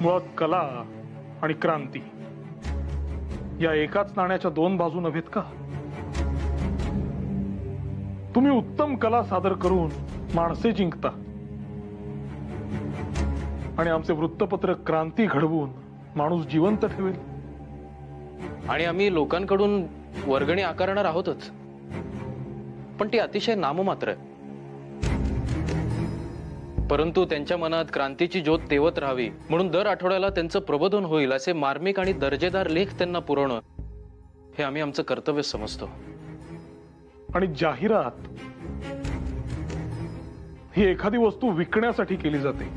मुळात कला आणि क्रांती या एकाच नाण्याच्या दोन बाजू नव्हेत का? तुम्ही उत्तम कला सादर करून माणसे जिंकता आणि आमचे वृत्तपत्र क्रांती घडवून माणूस जिवंत ठेवेल. आणि आम्ही लोकांकडून वर्गणी आकारणार आहोतच, पण ती अतिशय नाममात्र आहे. परंतु त्यांच्या मनात क्रांतीची ज्योत तेवत राहावी म्हणून दर आठवड्याला त्यांचं प्रबोधन होईल असे मार्मिक आणि दर्जेदार लेख त्यांना पुरवणं हे आम्ही आमचं कर्तव्य समजतो. आणि जाहिरात ही एखादी वस्तू विकण्यासाठी केली जाते.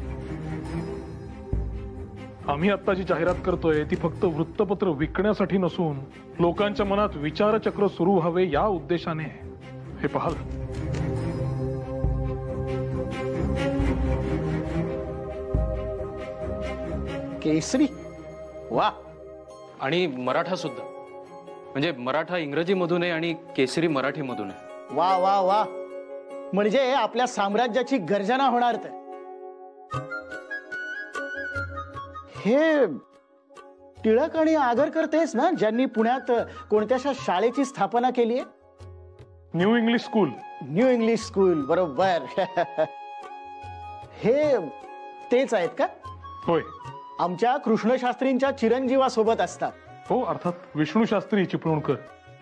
आम्ही आता जी जाहिरात करतोय ती फक्त वृत्तपत्र विकण्यासाठी नसून लोकांच्या मनात विचारचक्र सुरू व्हावे या उद्देशाने. हे पाहाल, केसरी, वा. आणि मराठा सुद्धा, म्हणजे मराठा इंग्रजीमधून आहे आणि केसरी मराठीमधून आहे. वा वा वा, म्हणजे आपल्या साम्राज्याची गर्जना होणार. तर हे टिळक आणि आगरकर तेच ना ज्यांनी पुण्यात कोणत्याशा शाळेची स्थापना केली आहे? New English school. New English school, बरोबर. हे तेच आहेत का? होय. आमच्या कृष्णशास्त्रींच्या चिरंजीवासोबत असतात. हो, अर्थात विष्णू शास्त्री चिपळूणकर.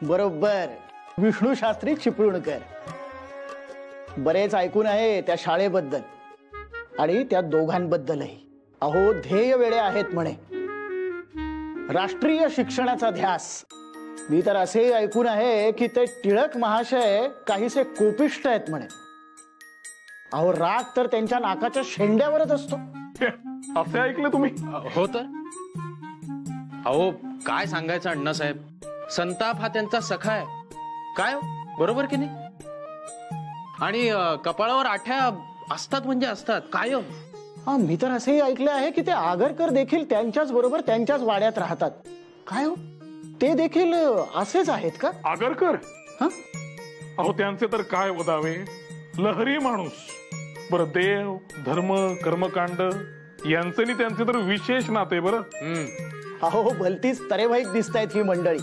बरोबर, विष्णू शास्त्री चिपळूणकर. बरेच ऐकून आहे त्या शाळेबद्दल आणि त्या दोघांबद्दलही. अहो, ध्येय वेळे आहेत म्हणे, राष्ट्रीय शिक्षणाचा ध्यास. मी तर असे ऐकून आहे की ते टिळक महाशय काहीसे कोपिष्ट आहेत म्हणे. अहो, राग तर त्यांच्या नाकाच्या शेंड्यावरच असतो. असे ऐकले तुम्ही? हो तर. अहो, काय सांगायचं अण्णासाहेब, संताप हा त्यांचा सखा आहे. काय बरोबर की नाही? आणि कपाळावर आठ्या असतात म्हणजे असतात कायम. हा, मी तर असेही ऐकले आहे की ते आगरकर देखील त्यांच्याच बरोबर त्यांच्याच वाड्यात राहतात. काय हो, ते देखील असेच आहेत का? आगरकर? अहो, त्यांचे तर काय वदावे, लहरी माणूस. बरं, देव धर्म कर्मकांड यांचे आणि त्यांचे तर विशेष नाते. बरं, अहो, भलतीच तरेवाईक दिसतायत ही मंडळी.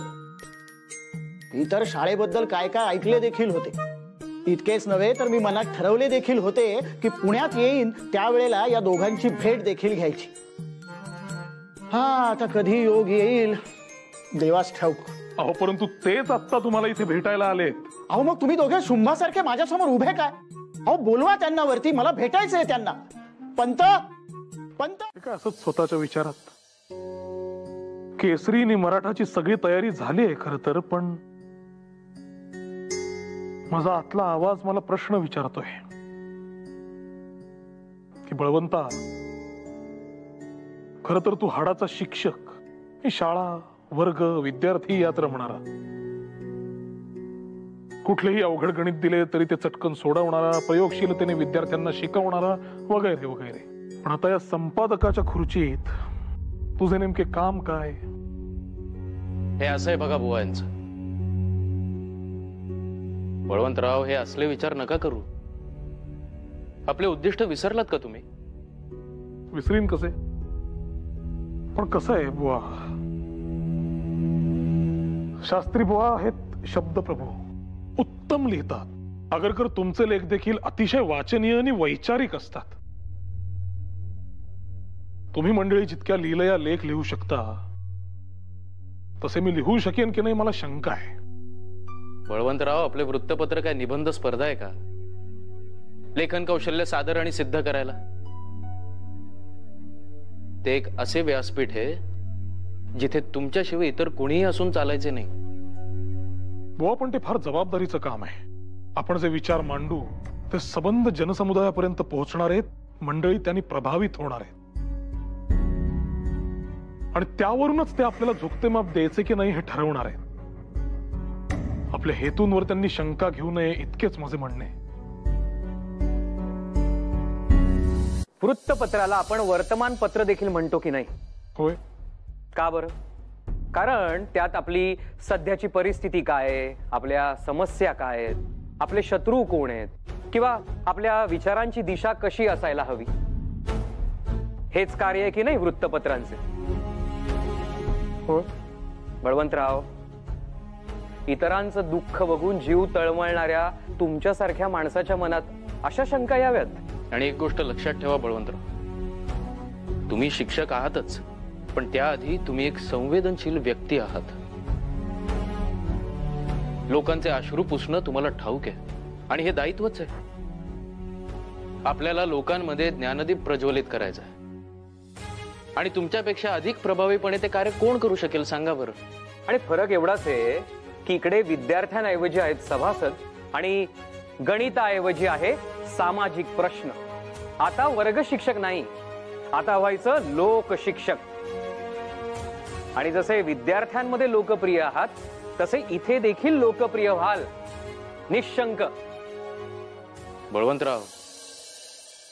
मी तर शाळेबद्दल काय काय ऐकले देखील होते. इतकेच नव्हे तर मी मनात ठरवले देखील होते की पुण्यात येईन त्यावेळेला या दोघांची भेट देखील घ्यायची. हा, आता कधी योग येईल देवास ठाऊक. अहो, परंतु तेच आता तुम्हाला इथे भेटायला आलेत. अहो, मग तुम्ही दोघे शुंभासारखे माझ्यासमोर उभे काय? अहो, बोलवा त्यांना वरती, मला भेटायचंय त्यांना. पंत पंत काय असंच स्वतःच्या विचारात. केसरी आणि मराठाची सगळी तयारी झाली आहे खरं तर, पण माझा आतला आवाज मला प्रश्न विचारतोय की बळवंता, खर तर तू हाडाचा शिक्षक, ही शाळा वर्ग विद्यार्थी यात रमणारा, कुठलेही अवघड गणित दिले तरी ते चटकन सोडवणारा, प्रयोगशीलतेने विद्यार्थ्यांना शिकवणारा, वगैरे वगैरे. पण आता या संपादकाच्या खुर्चीत तुझे नेमके काम काय? हे असं आहे बघा बुवा यांचं. बळवंतराव, हे असले विचार नका करू. आपले उद्दिष्ट विसरलात का तुम्ही? विसरीन कसे? पण कसं आहे बुवा, शास्त्री बुवा आहेत शब्दप्रभू, उत्तम लिहितात. आगरकर तुमचे लेख देखील अतिशय वाचनीय आणि वैचारिक असतात. तुम्ही मंडळी जितक्या लिहिलया लेख लिहू शकता तसे मी लिहू शकेन की नाही मला शंका आहे. बळवंतराव, आपले वृत्तपत्र काय निबंध स्पर्धा आहे का? लेखन कौशल्य सादर आणि सिद्ध करायला ते एक असे व्यासपीठ आहे जिथे तुमच्याशिवाय इतर कोणीही असून चालायचे नाही. बुवा, पण ते फार जबाबदारीचं काम आहे. आपण जे विचार मांडू ते सबंध जनसमुदायापर्यंत पोहोचणार आहेत, मंडळी त्यांनी प्रभावित होणार आहेत आणि त्यावरूनच ते आपल्याला झुकते माप द्यायचे की नाही हे ठरवणार आहेत. आपल्या हेतूंवर त्यांनी शंका घेऊ नये इतकेच माझे म्हणणे. वृत्तपत्राला आपण वर्तमानपत्र देखील म्हणतो की नाही? होय. का बरं? कारण त्यात आपली सध्याची परिस्थिती काय आहे, आपल्या समस्या काय आहेत, आपले शत्रू कोण आहेत, किंवा आपल्या विचारांची दिशा कशी असायला हवी हेच कार्य आहे की नाही वृत्तपत्रांचे? हो. बळवंतराव, इतरांचं दुःख बघून जीव तळमळणाऱ्या तुमच्यासारख्या माणसाच्या मनात अशा शंका याव्यात? आणि एक गोष्ट लक्षात ठेवा बळवंतराव, तुम्ही शिक्षक आहातच, पण त्याआधी तुम्ही एक संवेदनशील व्यक्ती आहात. लोकांचे अश्रू पुसणं तुम्हाला ठाऊक आहे आणि हे दायित्वच आहे. आपल्याला लोकांमध्ये ज्ञानदीप प्रज्वलित करायचं आहे आणि तुमच्यापेक्षा अधिक प्रभावीपणे ते कार्य कोण करू शकेल सांगा बरं. आणि फरक एवढाच आहे की इकडे विद्यार्थ्यांऐवजी आहेत सभासद आणि गणिताऐवजी आहे सामाजिक प्रश्न. आता वर्ग शिक्षक नाही, आता व्हायचं लोक शिक्षक. आणि जसे विद्यार्थ्यांमध्ये लोकप्रिय आहात तसे इथे देखील लोकप्रिय व्हाल, निशंक. बळवंतराव,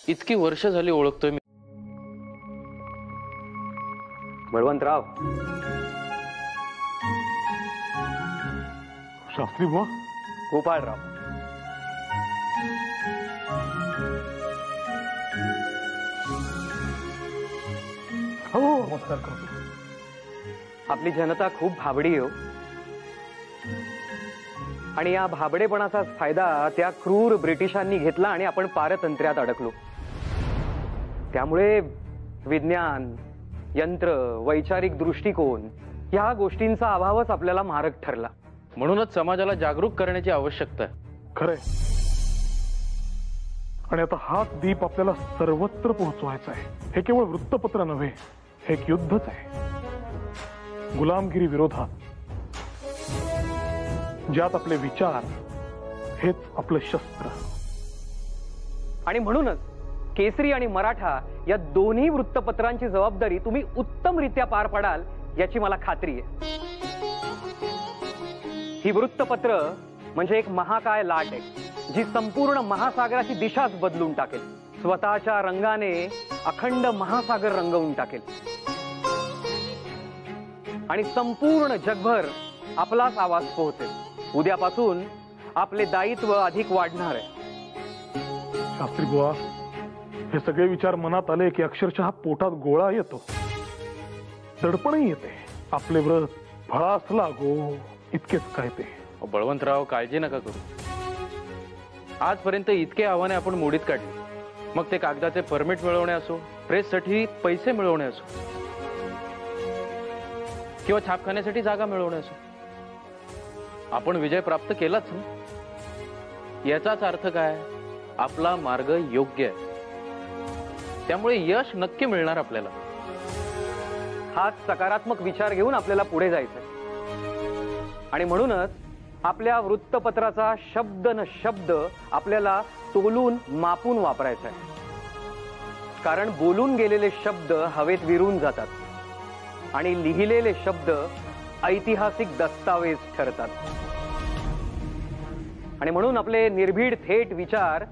इतकी वर्ष झाली ओळखतोय मी. बळवंतराव, शास्त्री बुवा, गोपाळराव, हो नमस्कार करतो. आपली जनता खूप भाबडी हो, आणि या भाबडेपणाचाच फायदा त्या क्रूर ब्रिटिशांनी घेतला आणि आपण पारतंत्र्यात अडकलो. त्यामुळे विज्ञान, यंत्र, वैचारिक दृष्टिकोन या गोष्टींचा अभावच आपल्याला मारक ठरला. म्हणूनच समाजाला जागरूक करण्याची आवश्यकता आहे. खरंय. आणि आता हाच दीप आपल्याला सर्वत्र पोहोचवायचा आहे. हे केवळ वृत्तपत्र नव्हे, हे एक युद्धच आहे गुलामगिरी विरोधात, ज्यात आपले विचार हेच आपलं शस्त्र. आणि म्हणूनच केसरी आणि मराठा या दोन्ही वृत्तपत्रांची जबाबदारी तुम्ही उत्तमरित्या पार पाडाल याची मला खात्री आहे. ही वृत्तपत्र म्हणजे एक महाकाय लाट आहे जी संपूर्ण महासागराची दिशाच बदलून टाकेल. स्वतःच्या रंगाने अखंड महासागर रंगवून टाकेल आणि संपूर्ण जगभर आपलाच आवाज पोहोचेल. उद्यापासून आपले दायित्व अधिक वाढणार आहे. शास्त्री बुवा, हे सगळे विचार मनात आले की अक्षरशः पोटात गोळा येतो, दडपणही येते. आपले व्रत फळास लागो इतकेच काय ते. बळवंतराव, काळजी नका करू. आजपर्यंत इतके आव्हाने आपण मोडीत काढली, मग ते कागदाचे परमिट मिळवणे असो, प्रेससाठी पैसे मिळवणे असो, किंवा छापखान्यासाठी जागा मिळवणे असो, आपण विजय प्राप्त केलाच ना. याचाच अर्थ काय? आपला मार्ग योग्य आहे, त्यामुळे यश नक्की मिळणार आपल्याला. हाच सकारात्मक विचार घेऊन आपल्याला पुढे जायचंय. आणि म्हणूनच आपल्या वृत्तपत्राचा शब्द न शब्द आपल्याला तोलून मापून वापरायचा आहे. कारण बोलून गेलेले शब्द हवेत विरून जातात आणि लिहिलेले शब्द ऐतिहासिक दस्तावेज ठरतात. आणि म्हणून आपले निर्भीड थेट विचार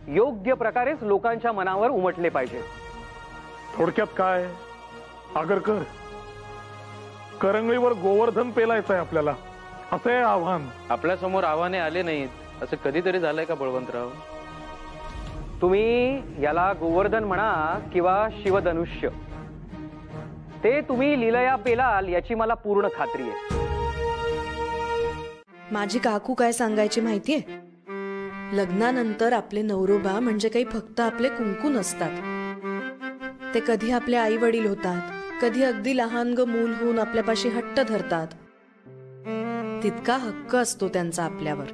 योग्य प्रकारेच लोकांच्या मनावर उमटले पाहिजे. थोडक्यात काय, आगरकर, करंगळीवर गोवर्धन पेलायचं आहे आपल्याला, असं आहे आव्हान. आपल्या समोर आव्हाने आले नाहीत असं कधीतरी झालंय का बळवंतराव? तुम्ही याला गोवर्धन म्हणा किंवा शिवधनुष्य, ते तुम्ही लीलया पेलाल याची मला पूर्ण खात्री आहे. माझी काकू काय सांगायची माहितीये, लग्नानंतर आपले नवरोबा म्हणजे काही फक्त आपले कुंकू नसतात. ते कधी आपले आई वडील होतात, कधी अगदी लहान मूल होऊन आपल्यापाशी हट्ट धरतात. तितका हक्क असतो त्यांचा आपल्यावर,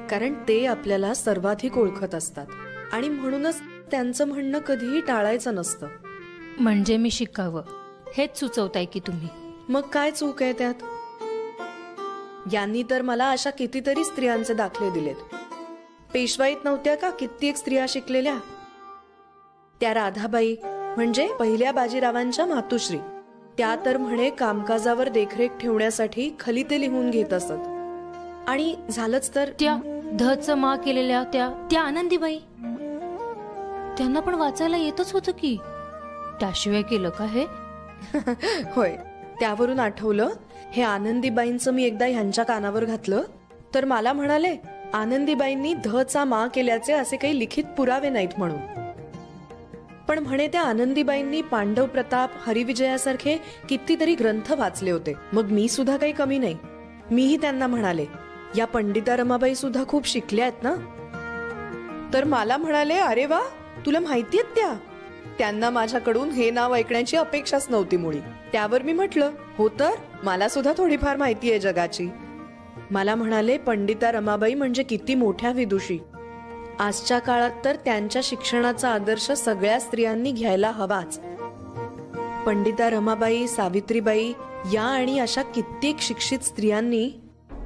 कारण ते आपल्याला सर्वाधिक ओळखत असतात आणि म्हणूनच त्यांचं म्हणणं कधीही टाळायचं नसतं. म्हणजे मी शिकावं हेच सुचवताय की तुम्ही? मग काय चूक आहे त्यात? यांनी तर मला अशा कितीतरी स्त्रियांचे दाखले दिलेत. पेशवाईत नव्हत्या का कित्येक स्त्रिया शिकलेल्या? त्या राधाबाई म्हणजे पहिल्या बाजीरावांच्या मातुश्री, त्या तर म्हणे कामकाजावर देखरेख ठेवण्यासाठी खलिते लिहून घेत असत. आणि झालंच तर त्या धच मा केलेल्या त्या आनंदीबाई, त्यांना पण वाचायला येतच होतं की, त्याशिवाय केलं का हे? होय, त्यावरून आठवलं, हे आनंदीबाईंचं मी एकदा ह्यांच्या कानावर घातलं तर मला म्हणाले, आनंदीबाईंनी धचा मा केल्याचे असे काही लिखित पुरावे नाहीत म्हणून. पण म्हणे त्या आनंदीबाईंनी पांडव प्रताप, हरिविजयासारखे कितीतरी ग्रंथ वाचले होते. मग मी सुद्धा काही कमी नाही. मीही त्यांना म्हणाले, या पंडिता रमाबाई सुद्धा खूप शिकल्या आहेत ना? तर मला म्हणाले, अरे वा, तुला माहितीयेत त्या? त्यांना माझ्याकडून हे नाव ऐकण्याची अपेक्षाच नव्हती मुळी. त्यावर मी म्हटलं, हो तर मला सुद्धा थोडीफार माहिती आहे जगाची. मला म्हणाले, पंडिता रमाबाई म्हणजे किती मोठ्या विदुषी. आजच्या काळात तर त्यांच्या शिक्षणाचा आदर्श सगळ्या स्त्रियांनी घ्यायला हवाच. पंडिता रमाबाई, सावित्रीबाई या आणि अशा कित्येक शिक्षित स्त्रियांनी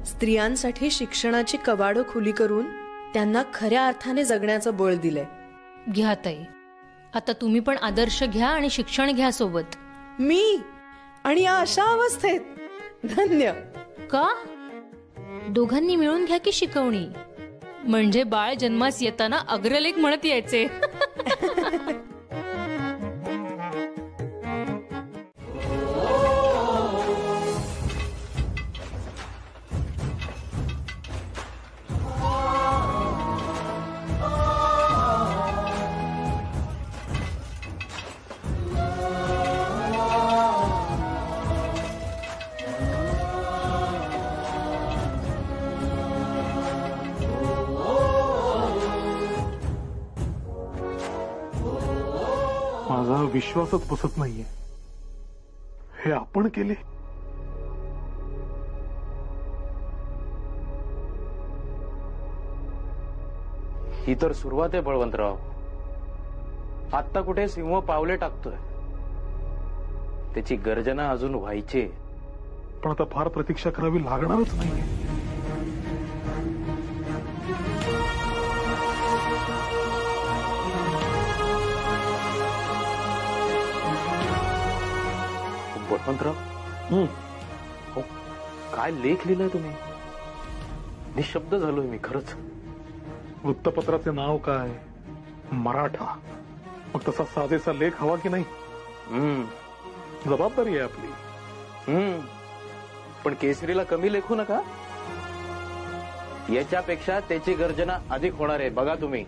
स्त्रियांसाठी शिक्षणाची कवाडं खुली करून त्यांना खऱ्या अर्थाने जगण्याचं बळ दिलंय. घ्या ताई, आता तुम्ही पण आदर्श घ्या आणि शिक्षण घ्या सोबत. मी आणि या अशा अवस्थेत? धन्य. का? दोघांनी मिळून घ्या की शिकवणी, म्हणजे बाळ जन्मास येताना अग्रलेख म्हणत यायचे. माझा विश्वासच बसत नाहीये. हे आपण केले? ही तर सुरुवात आहे बळवंतराव. आत्ता कुठे सिंह पावले टाकतोय, त्याची गर्जना अजून व्हायची. पण आता फार प्रतीक्षा करावी लागणारच नाहीये. बळवंतराव, हो, काय लेख लिहिलाय तुम्ही? निशब्द झालोय मी खरंच. वृत्तपत्राचे नाव काय? मराठा. मग तसा साजेसा लेख हवा की नाही? जबाबदारी आहे आपली. पण केसरीला कमी लेखू नका. याच्यापेक्षा त्याची गर्जना अधिक होणार आहे, बघा तुम्ही.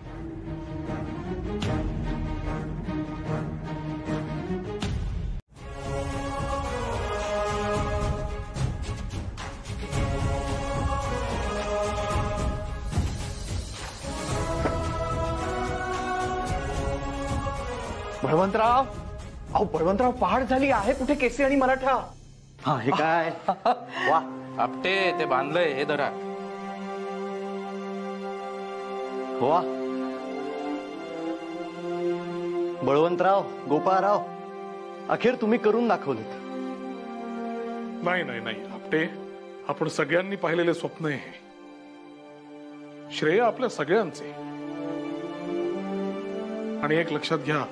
बळवंतराव, अहो बळवंतराव, पहाड झाली आहे. कुठे केसरी आणि मराठा? हा, हे काय? वा, आपटे ते बांधलंय, हे धरा. वा, बळवंतराव, गोपाळराव, अखेर तुम्ही करून दाखवलं. नाही नाही नाही आपटे, आपण सगळ्यांनी पाहिलेले स्वप्न आहे. श्रेय आपल्या सगळ्यांचे. आणि एक लक्षात घ्या,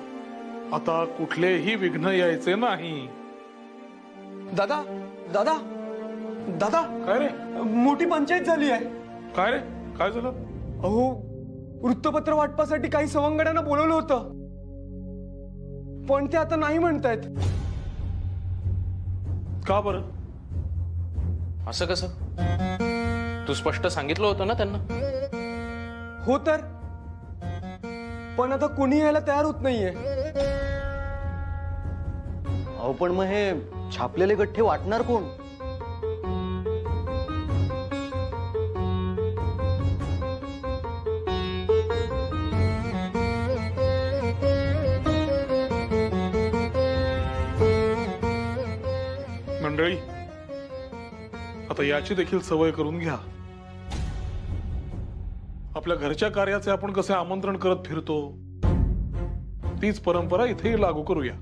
आता कुठलेही विघ्न यायचे नाही. दादा दादा दादा, काय रे? मोठी पंचायत झाली आहे. काय रे? काय झालं? अहो, वृत्तपत्र वाटपासाठी काही सवंगड्यांना बोलवलं होतं, पण ते आता नाही म्हणतायत. का बरं? असं कसं? तू स्पष्ट सांगितलं होतं ना त्यांना. हो तर, पण आता कोणी यायला तयार होत नाहीये. अहो, पण मग हे छापलेले गठ्ठे वाटणार कोण? मंडळी, आता याची देखील सवय करून घ्या. आपल्या घरच्या कार्याचे आपण कसे आमंत्रण करत फिरतो, तीच परंपरा इथेही लागू करूया.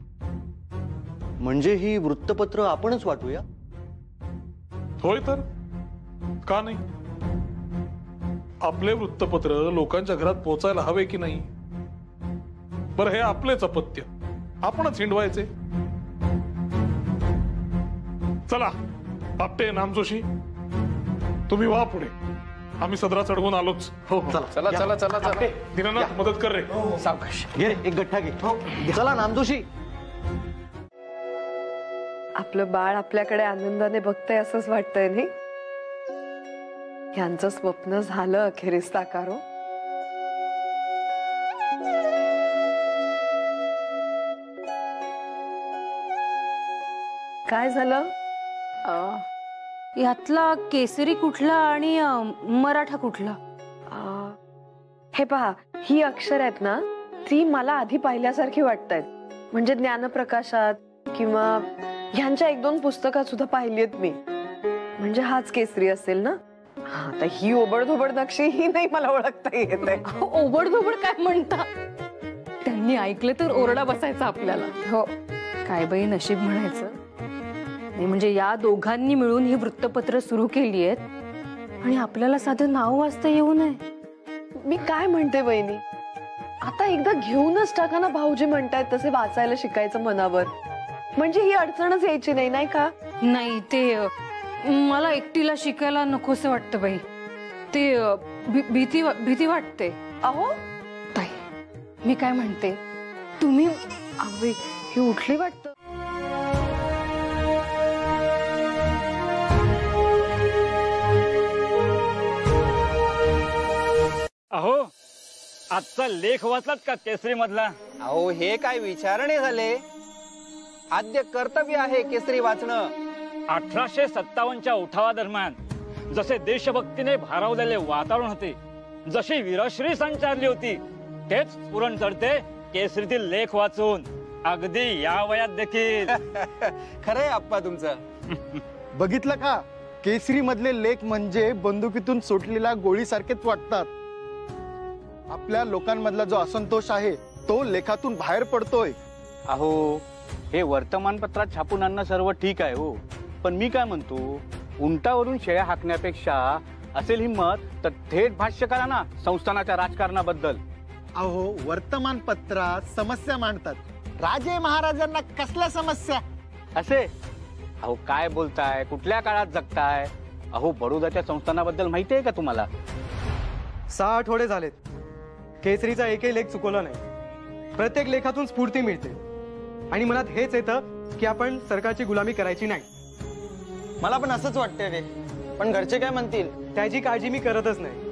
म्हणजे ही वृत्तपत्र आपणच वाटूया? होय तर, का नाही? आपले वृत्तपत्र लोकांच्या घरात पोचायला हवे की नाही? बरं, हे आपलेच अपत्य, आपणच हिंडवायचे. चला आपटे, नामजोशी, तुम्ही वा पुढे. आम्ही सदरा चढवून आलोच. हो, चला चला चला चला. दीनानाथ, मदत कर रे. सावकाश. घे रे, एक गठ्ठा घे. चला नामजोशी. आपलं बाळ आपल्याकडे आनंदाने बघतंय असंच वाटतंय नाही? यांचं स्वप्न झालं अखेरीस साकार. काय झालं? यातला केसरी कुठला आणि मराठा कुठला? हे पहा, ही अक्षर आहेत ना, ती मला आधी पाहिल्यासारखी वाटतायत. म्हणजे ज्ञानप्रकाशात किंवा ह्यांच्या 1-2 पुस्तकात सुद्धा पाहिलीत मी. म्हणजे हाच केसरी असेल ना? आता ही ओबडधोबड नक्षी ही नाही मला ओळखता येत आहे. ओबडधोबड काय म्हणता? त्यांनी ऐकलं तर ओरडा बसायचा आपल्याला. हो, काय बाई नशीब म्हणायचं. नाही म्हणजे या दोघांनी मिळून ही वृत्तपत्र सुरू केली आहेत आणि आपल्याला साधं नाव वाचता येऊ नये. मी काय म्हणते वहिनी, आता एकदा घेऊनच टाका ना. भाऊजी म्हणतायत तसे वाचायला शिकायचं मनावर. म्हणजे ही अडचणच यायची नाही, नाही का? नाही ते मला एकटीला शिकायला नकोसं वाटतं बाई. ते भीती वाटते. अहो ताई, मी काय म्हणते, तुम्ही अगदी ही उठली वाटतं. अहो, आजचा लेख वाचलात का केसरी मधला? अहो, हे काय विचारणे झाले? आद्य कर्तव्य आहे केसरी वाचणं. 1857च्या उठावादरम्यान जसे देशभक्तीने भारावलेले वातावरण होते, जशी वीरश्री संचारली होती, तेच स्फुरण चढते केसरीतील लेख वाचून. अगदी या वयात देखील. खरंय आप्पा तुमचं. बघितलं का, केसरी मधले लेख म्हणजे बंदुकीतून सुटलेल्या गोळीसारखेच वाटतात. आपल्या लोकांमधला जो असंतोष आहे तो लेखातून बाहेर पडतोय. अहो, हे वर्तमानपत्रात छापून आणणं सर्व ठीक आहे हो, पण मी काय म्हणतो, उंटावरून शेळ्या हाकण्यापेक्षा असेल हिंमत तर थेट भाष्य करा ना संस्थानाच्या राजकारणाबद्दल. अहो, वर्तमानपत्रात समस्या मांडतात. राजे महाराजांना कसल्या समस्या असे? अहो काय बोलताय, कुठल्या काळात जगताय? अहो, बडोदाच्या संस्थानाबद्दल माहिती आहे का तुम्हाला? 6 आठवडे झालेत, केसरीचा एकही लेख चुकवला नाही. प्रत्येक लेखातून स्फूर्ती मिळते आणि मनात हेच येतं की आपण सरकारची गुलामी करायची नाही. मला पण असंच वाटतंय रे, पण घरचे काय म्हणतील त्याची काळजी मी करतच नाही.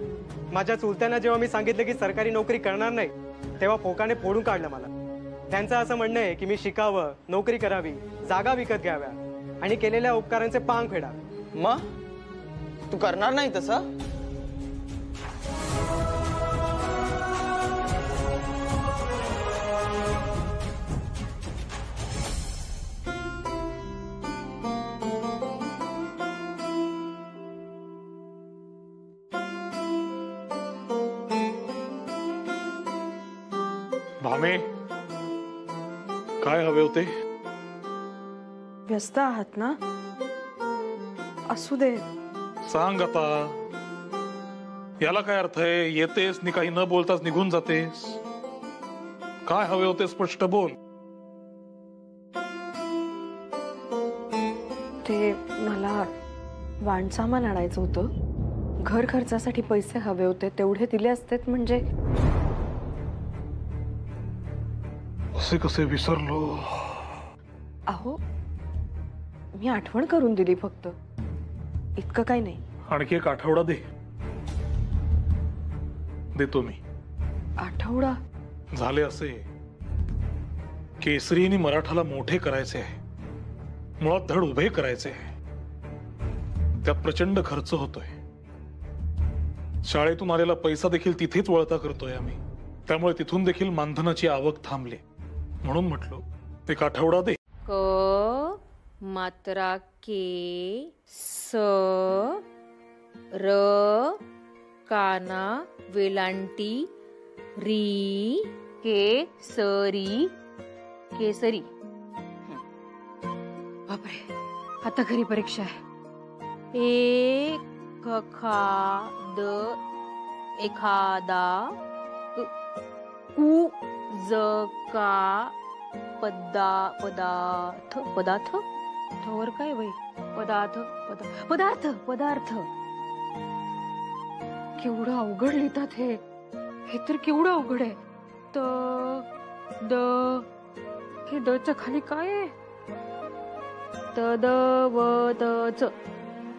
माझ्या चुलत्यांना जेव्हा मी सांगितलं की सरकारी नोकरी करणार नाही, तेव्हा फोकाने फोडून काढलं मला. त्यांचं असं म्हणणं आहे की मी शिकावं, नोकरी करावी, जागा विकत घ्याव्या आणि केलेल्या उपकारांचे पांग फेडावे. मग तू करणार नाही तसं? भामे, काय हवे होते? व्यस्त आहात ना? असू दे, सांग आता. याला काय अर्थ आहे? येतेस नि काही न बोलताच निघून जातेस. काय हवे होते स्पष्ट बोल. ते मला वाणसामान आणायचं होतं. घर खर्चासाठी पैसे हवे होते, तेवढे दिले असतेत म्हणजे. असे कसे विसरलो? अहो, मी आठवण करून दिली फक्त, इतकं काही नाही. आणखी एक आठवडा दे. देतो मी. आठवडा? झाले असे, केसरीने मराठाला मोठे करायचे आहे, मुळात धड उभे करायचे आहे. त्यात प्रचंड खर्च होतोय. शाळेतून आलेला पैसा देखील तिथेच वळता करतोय आम्ही. त्यामुळे तिथून देखील मानधनाची आवक थांबली. म्हणून म्हटलो एक आठवडा दे. क मात्रा के स र काना वेलांटी री केसरी केसरी. बापरे, आता घरी परीक्षा आहे. एक खाद एखादा उ जका पदार्थ पदार्थ थोर काय बाई पदार्थ पदार्थ पदार्थ. केवढं अवघड लिहितात हे. हे तर केवढं अवघड आहे. त द हे द च्या खाली काय आहे? तदवतच.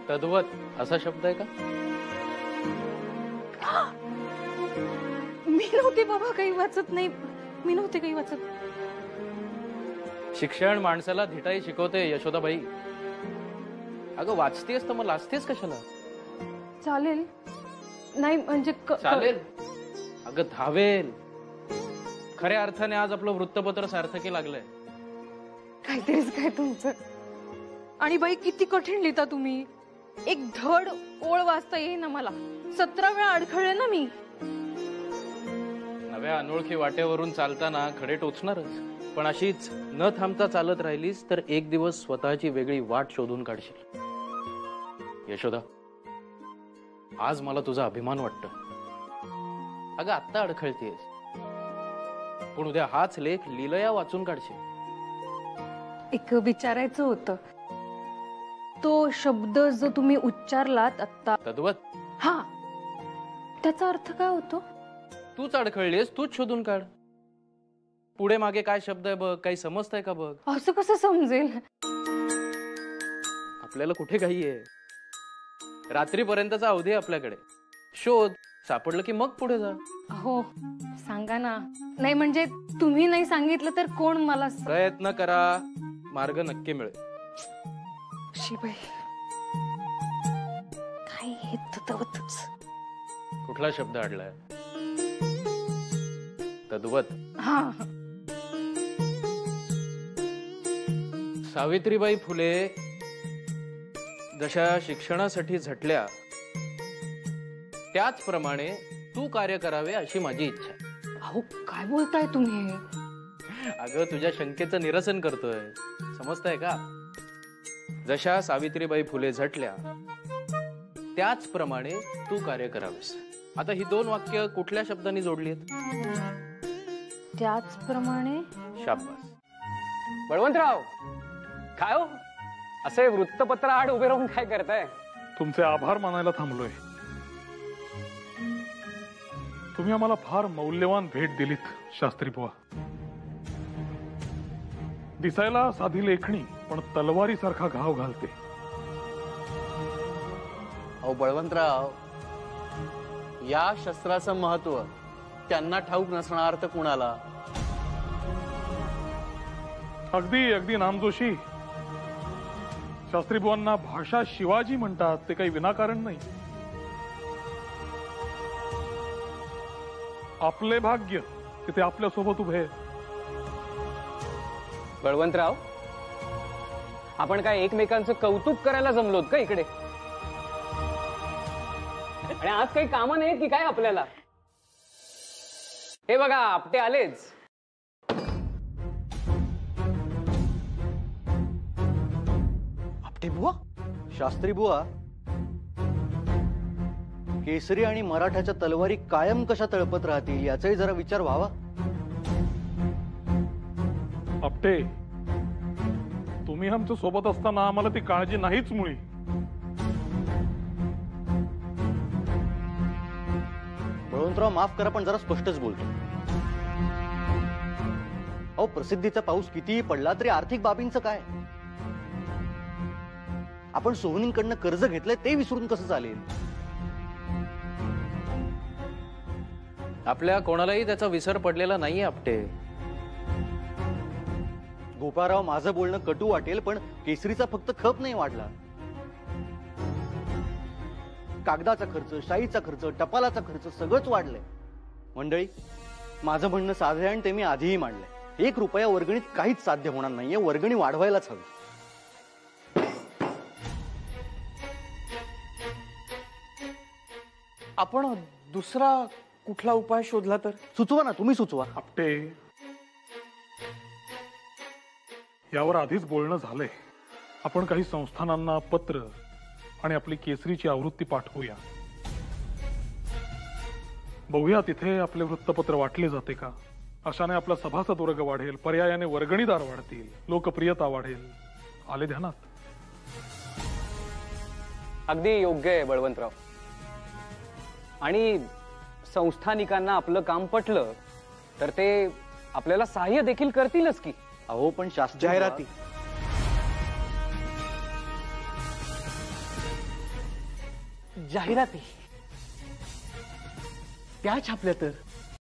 तद्वत असा शब्द आहे का? मी नव्हते बाबा काही वाचत नाही. मी नव्हते काही वाचत. शिक्षण माणसाला धिटाई शिकवते यशोदाबाई. अगं वाचतेस तर मग लाजतेस कशाला? चालेल. नाही म्हणजे चालेल. अगं धावेल. खऱ्या अर्थाने आज आपलं वृत्तपत्र सार्थकी लागलंय. काहीतरीच काय तुमचं. आणि बाई किती कठीण लिहिता तुम्ही. एक धड ओळ वाचता येईना मला. 17 वेळा अडखळले ना मी. नव्या अनोळखी वाटेवरून चालताना खडे टोचणारच. पण अशीच न थांबता चालत राहिलीस तर एक दिवस स्वतःची वेगळी वाट शोधून काढशील. यशोदा, आज मला तुझा अभिमान वाटतो. अगं आत्ता अडखळतेस, पण उद्या हाच लेख लीलया वाचून काढशील. एक विचारायचं होतं. तो शब्द जो तुम्ही उच्चारलात आत्ता, तद्वत, हा, त्याचा अर्थ काय होतो? तूच अडखळलीस, तूच शोधून काढ. पुढे मागे काय शब्द आहे बघ. काही समजतंय का बघ. असं कसं समजेल? आपल्याला कुठे घाई आहे. रात्रीपर्यंतचा अवधी आपल्याकडे. शोध, सापडलं की मग पुढे जा. हो सांगा ना. नाही म्हणजे तुम्ही नाही सांगितलं तर कोण मला. प्रयत्न करा, मार्ग नक्की मिळेल. शिबाई काय हे तद्वतच. कुठला शब्द अडलाय? तद्वत. हा. सावित्रीबाई फुले जशा शिक्षणासाठी झटल्या त्याचप्रमाणे तू कार्य करावे अशी माझी इच्छा. अहो काय बोलताय तुम्ही? अगं तुझ्या शंकेचं निरसन करतोय. समजताय का? जशा सावित्रीबाई फुले झटल्या त्याचप्रमाणे तू कार्य करावेस. आता ही 2 वाक्य कुठल्या शब्दांनी जोडली आहेत? त्याचप्रमाणे. शाबास. बळवंतराव, काय हो असे वृत्तपत्र आड उभे राहून काय करताय? तुमचे आभार मानायला थांबलोय. तुम्ही आम्हाला फार मौल्यवान भेट दिलीत शास्त्री बुवा. दिसायला साधी लेखणी पण तलवारी सारखा घाव घालते. अहो बळवंतराव, या शस्त्राचं महत्व त्यांना ठाऊक नसणार तर कुणाला? अगदी अगदी नामजोशी. शास्त्री बुवांना भाषा शिवाजी म्हणतात ते काही विनाकारण नाही. आपले भाग्य तिथे आपल्या सोबत उभे. बळवंतराव, आपण काय एकमेकांचं कौतुक करायला जमलोत का इकडे? आणि आज काही कामं नाहीत की काय आपल्याला? हे बघा आपटे आलेच. आपटे बुवा, शास्त्री बुवा, केसरी आणि मराठाच्या तलवारी कायम कशा तळपत राहतील याचाही जरा विचार व्हावा. आपटे, तुम्ही आमच्या सोबत असताना आम्हाला ती काळजी नाहीच मुळी. बळवंतराव माफ करा पण जरा स्पष्टच बोलतो. अहो प्रसिद्धीचा पाऊस कितीही पडला तरी आर्थिक बाबींचं काय? आपण सोहनींकडनं कर्ज घेतलंय ते विसरून कसं चालेल? आपल्या कोणालाही त्याचा विसर पडलेला नाहीये आपटे. गोपाळराव, माझं बोलणं कटू वाटेल पण केसरीचा फक्त खप नाही वाढला. कागदाचा खर्च, शाईचा खर्च, टपालाचा खर्च सगळंच वाढलंय. मंडळी, माझं म्हणणं साधं आहे आणि ते मी आधीही मांडलंय. 1 रुपया वर्गणीत काहीच साध्य होणार नाहीये. वर्गणी वाढवायलाच हवी. आपण दुसरा कुठला उपाय शोधला तर? सुचवा ना, तुम्ही सुचवा. आपटे, यावर आधीच बोलणं झालंय. आपण काही संस्थानांना पत्र आणि आपली केसरीची आवृत्ती पाठवूया. बघूया तिथे आपले वृत्तपत्र वाटले जाते का. अशाने आपला सभासद वर्ग वाढेल, पर्यायाने वर्गणीदार वाढतील, लोकप्रियता वाढेल. आले ध्यानात? अगदी योग्य आहे बळवंतराव. आणि संस्थानिकांना आपलं काम पटलं तर ते आपल्याला सहाय्य देखील करतीलच की. अहो पण शास्त्री, जाहिराती जाहिराती त्या छापल्या तर